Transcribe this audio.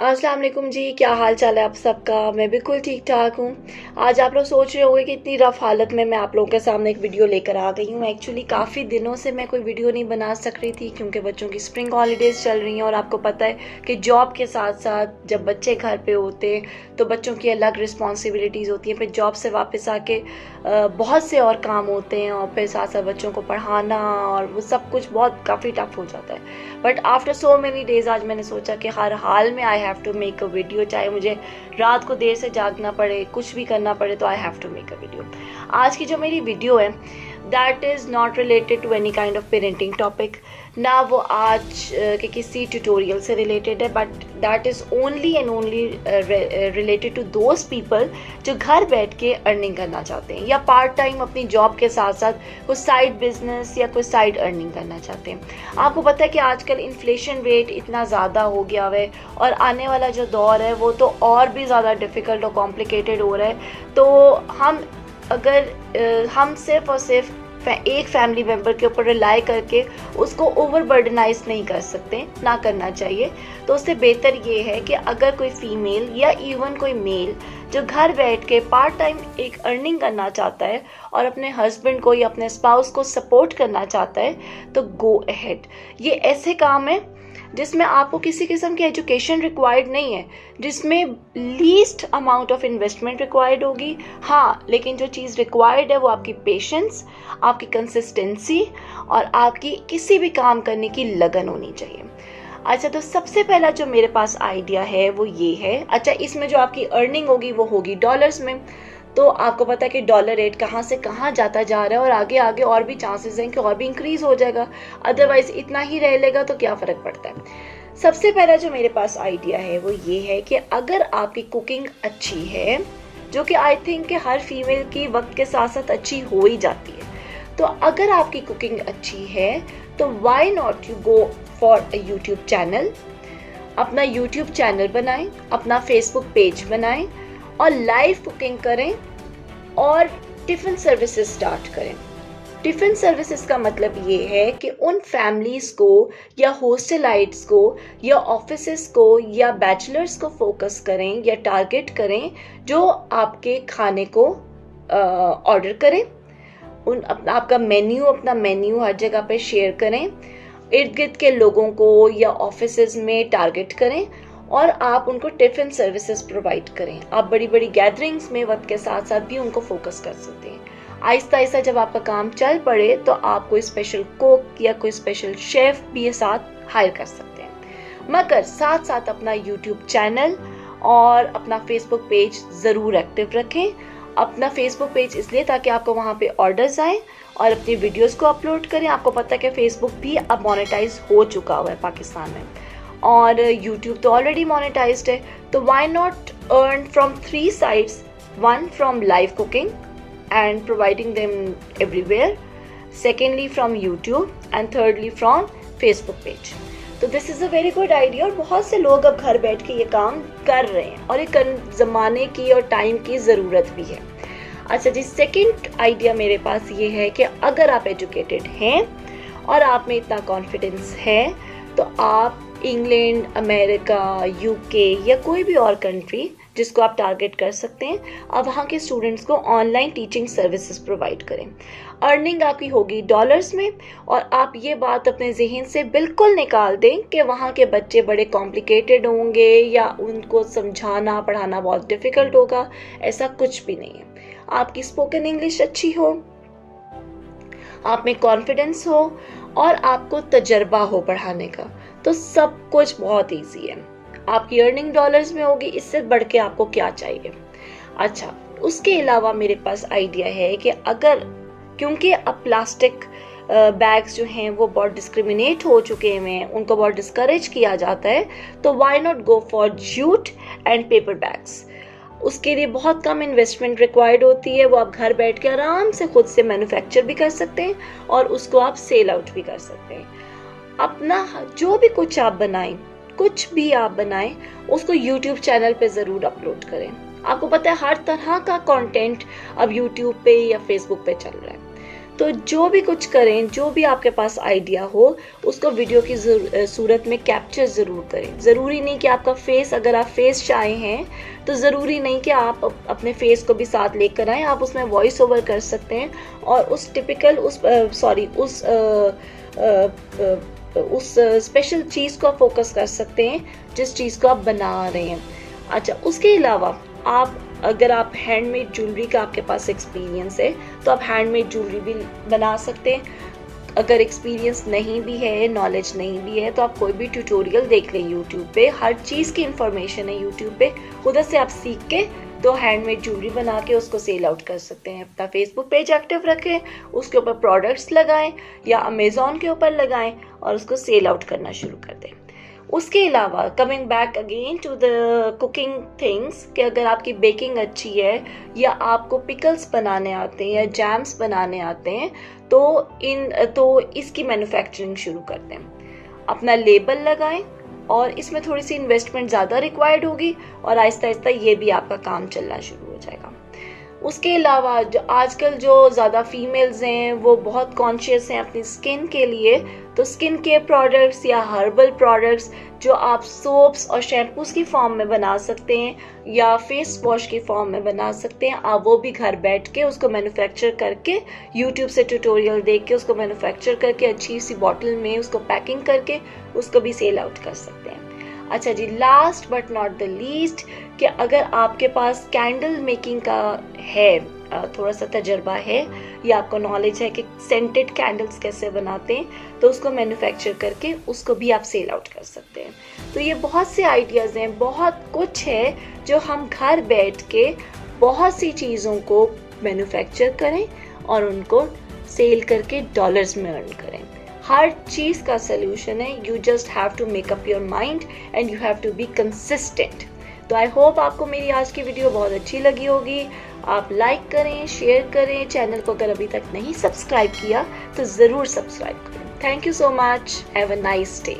अस्सलाम वालेकुम जी, क्या हाल चाल है आप सबका। मैं बिल्कुल ठीक ठाक हूँ। आज आप लोग सोच रहे होंगे कि इतनी रफ़ हालत में मैं आप लोगों के सामने एक वीडियो लेकर आ गई हूँ। एक्चुअली काफ़ी दिनों से मैं कोई वीडियो नहीं बना सक रही थी क्योंकि बच्चों की स्प्रिंग हॉलीडेज़ चल रही हैं और आपको पता है कि जॉब के साथ साथ जब बच्चे घर पे होते हैं तो बच्चों की अलग रिस्पॉन्सिबिलिटीज़ होती हैं। फिर जॉब से वापस आके बहुत से और काम होते हैं और फिर साथ साथ बच्चों को पढ़ाना और वो सब कुछ बहुत काफ़ी टफ हो जाता है। But after so many days आज मैंने सोचा कि हर हाल में I have to make a video, चाहे मुझे रात को देर से जागना पड़े, कुछ भी करना पड़े, तो I have to make a video. आज की जो मेरी वीडियो है that is not related to any kind of parenting topic, ना वो आज के किसी ट्यूटोरियल से रिलेटेड है, but that is only and only related to those people जो घर बैठ के अर्निंग करना चाहते हैं या पार्ट टाइम अपनी जॉब के साथ साथ कोई साइड बिजनेस या कोई साइड अर्निंग करना चाहते हैं। आपको पता है कि आजकल इन्फ्लेशन रेट इतना ज़्यादा हो गया है और आने वाला जो दौर है वो तो और भी ज़्यादा डिफ़िकल्ट और कॉम्प्लिकेटेड हो रहा है। तो हम सिर्फ और सिर्फ एक फैमिली मेम्बर के ऊपर रिलाई करके उसको ओवरबर्डनाइज नहीं कर सकते, ना करना चाहिए। तो उससे बेहतर ये है कि अगर कोई फीमेल या इवन कोई मेल जो घर बैठ के पार्ट टाइम एक अर्निंग करना चाहता है और अपने हस्बैंड को या अपने स्पाउस को सपोर्ट करना चाहता है तो गो अहेड। ये ऐसे काम है जिसमें आपको किसी किस्म की एजुकेशन रिक्वायर्ड नहीं है, जिसमें least amount of investment required होगी। हाँ, लेकिन जो चीज़ रिक्वायर्ड है वो आपकी पेशेंस, आपकी कंसिस्टेंसी और आपकी किसी भी काम करने की लगन होनी चाहिए। अच्छा, तो सबसे पहला जो मेरे पास आइडिया है वो ये है। अच्छा, इसमें जो आपकी अर्निंग होगी वो होगी डॉलर्स में। तो आपको पता है कि डॉलर रेट कहाँ से कहाँ जाता जा रहा है और आगे आगे और भी चांसेस हैं कि और भी इंक्रीज हो जाएगा, अदरवाइज इतना ही रह लेगा तो क्या फ़र्क पड़ता है। सबसे पहला जो मेरे पास आइडिया है वो ये है कि अगर आपकी कुकिंग अच्छी है, जो कि आई थिंक कि हर फीमेल की वक्त के साथ साथ अच्छी हो ही जाती है, तो अगर आपकी कुकिंग अच्छी है तो why not you go for a YouTube channel. अपना यूट्यूब चैनल बनाएं, अपना फेसबुक पेज बनाएं और लाइव कुकिंग करें और टिफ़िन सर्विसेज स्टार्ट करें। टिफ़िन सर्विसेज का मतलब ये है कि उन फैमिलीज़ को या हॉस्टलाइट्स को या ऑफिसेस को या बैचलर्स को फोकस करें या टारगेट करें जो आपके खाने को ऑर्डर करें। आपका मेन्यू, अपना मेन्यू हर जगह पे शेयर करें, इर्द गिर्द के लोगों को या ऑफिसेज में टारगेट करें और आप उनको टिफ़िन सर्विसेज प्रोवाइड करें। आप बड़ी बड़ी गैदरिंग्स में वक्त के साथ साथ भी उनको फोकस कर सकते हैं। आहिस्ता आहिस्ता जब आपका काम चल पड़े तो आप कोई स्पेशल कुक या कोई स्पेशल शेफ भी साथ हायर कर सकते हैं। मगर साथ साथ अपना यूट्यूब चैनल और अपना फेसबुक पेज ज़रूर एक्टिव रखें। अपना फेसबुक पेज इसलिए ताकि आपको वहाँ पे ऑर्डर्स आए और अपनी वीडियोस को अपलोड करें। आपको पता है कि फेसबुक भी अब मोनेटाइज हो चुका हुआ है पाकिस्तान में और यूट्यूब तो ऑलरेडी मोनेटाइज्ड है। तो why not earn from 3 sides, 1 from live cooking and providing them everywhere, secondly from YouTube and thirdly from Facebook page. तो this is a very good idea और बहुत से लोग अब घर बैठ के ये काम कर रहे हैं और एक ज़माने की और टाइम की ज़रूरत भी है। अच्छा जी, सेकंड आइडिया मेरे पास ये है कि अगर आप एजुकेटेड हैं और आप में इतना कॉन्फिडेंस है तो आप इंग्लैंड, अमेरिका, यूके या कोई भी और कंट्री जिसको आप टारगेट कर सकते हैं, अब वहाँ के स्टूडेंट्स को ऑनलाइन टीचिंग सर्विसेज प्रोवाइड करें। अर्निंग आपकी होगी डॉलर्स में और आप ये बात अपने जहन से बिल्कुल निकाल दें कि वहाँ के बच्चे बड़े कॉम्प्लिकेटेड होंगे या उनको समझाना पढ़ाना बहुत डिफ़िकल्ट होगा। ऐसा कुछ भी नहीं है। आपकी स्पोकन इंग्लिश अच्छी हो, आप में कॉन्फिडेंस हो और आपको तजर्बा हो पढ़ाने का, तो सब कुछ बहुत ईजी है। आपकी अर्निंग डॉलर्स में होगी, इससे बढ़ के आपको क्या चाहिए। अच्छा, उसके अलावा मेरे पास आइडिया है कि अगर, क्योंकि अब प्लास्टिक बैग्स जो हैं वो बहुत डिस्क्रिमिनेट हो चुके हैं, उनको बहुत डिस्करेज किया जाता है, तो why not go for jute and paper bags. उसके लिए बहुत कम इन्वेस्टमेंट रिक्वायर्ड होती है। वो आप घर बैठ के आराम से खुद से मैन्युफैक्चर भी कर सकते हैं और उसको आप सेल आउट भी कर सकते हैं। अपना जो भी कुछ आप बनाएं, कुछ भी आप बनाएं, उसको यूट्यूब चैनल पे ज़रूर अपलोड करें। आपको पता है हर तरह का कंटेंट अब यूट्यूब पे या फेसबुक पे चल रहा है। तो जो भी कुछ करें, जो भी आपके पास आइडिया हो, उसको वीडियो की सूरत में कैप्चर ज़रूर करें। ज़रूरी नहीं कि आपका फेस, अगर आप फेस शाय हैं तो ज़रूरी नहीं कि आप अपने फेस को भी साथ लेकर आएँ। आप उसमें वॉइस ओवर कर सकते हैं और उस टिपिकल उस स्पेशल चीज़ को आप फोकस कर सकते हैं जिस चीज़ को आप बना रहे हैं। अच्छा, उसके अलावा अगर आप हैंडमेड ज्वेलरी का आपके पास एक्सपीरियंस है तो आप हैंडमेड ज्वेलरी भी बना सकते हैं। अगर एक्सपीरियंस नहीं भी है, नॉलेज नहीं भी है, तो आप कोई भी ट्यूटोरियल देख लें यूट्यूब पे। हर चीज़ की इंफॉर्मेशन है यूट्यूब पे, उधर से आप सीख के तो हैंडमेड ज्वेलरी बना के उसको सेल आउट कर सकते हैं। अपना फेसबुक पेज एक्टिव रखें, उसके ऊपर प्रोडक्ट्स लगाएं या अमेज़ॉन के ऊपर लगाएं और उसको सेल आउट करना शुरू कर दें। उसके अलावा coming back again to the cooking things, कि अगर आपकी बेकिंग अच्छी है या आपको पिकल्स बनाने आते हैं या जैम्स बनाने आते हैं तो इसकी मैन्युफैक्चरिंग शुरू करते हैं। अपना लेबल लगाएं और इसमें थोड़ी सी इन्वेस्टमेंट ज़्यादा रिक्वायर्ड होगी और आहिस्ता आहिस्ता ये भी आपका काम चलना शुरू हो जाएगा। उसके अलावा आजकल जो ज़्यादा फीमेल्स हैं वो बहुत कॉन्शियस हैं अपनी स्किन के लिए, तो स्किन केयर प्रोडक्ट्स या हर्बल प्रोडक्ट्स जो आप सोप्स और शैम्पूस की फॉर्म में बना सकते हैं या फेस वॉश की फॉर्म में बना सकते हैं, आप वो भी घर बैठ के उसको मैन्युफैक्चर करके, यूट्यूब से ट्यूटोरियल देख के उसको मैन्युफैक्चर करके अच्छी सी बॉटल में उसको पैकिंग करके उसको भी सेल आउट कर सकते हैं। अच्छा जी, last but not the least, कि अगर आपके पास कैंडल मेकिंग का है, थोड़ा सा तजर्बा है या आपको नॉलेज है कि सेंटेड कैंडल्स कैसे बनाते हैं, तो उसको मैन्युफैक्चर करके उसको भी आप सेल आउट कर सकते हैं। तो ये बहुत से आइडियाज़ हैं, बहुत कुछ है जो हम घर बैठ के बहुत सी चीज़ों को मैन्युफैक्चर करें और उनको सेल करके डॉलर्स में अर्न करें। हर चीज़ का सल्यूशन है, you just have to make up your mind and you have to be consistent. तो आई होप आपको मेरी आज की वीडियो बहुत अच्छी लगी होगी। आप लाइक करें, शेयर करें, चैनल को अगर अभी तक नहीं सब्सक्राइब किया तो ज़रूर सब्सक्राइब करें। Thank you so much, have a nice day.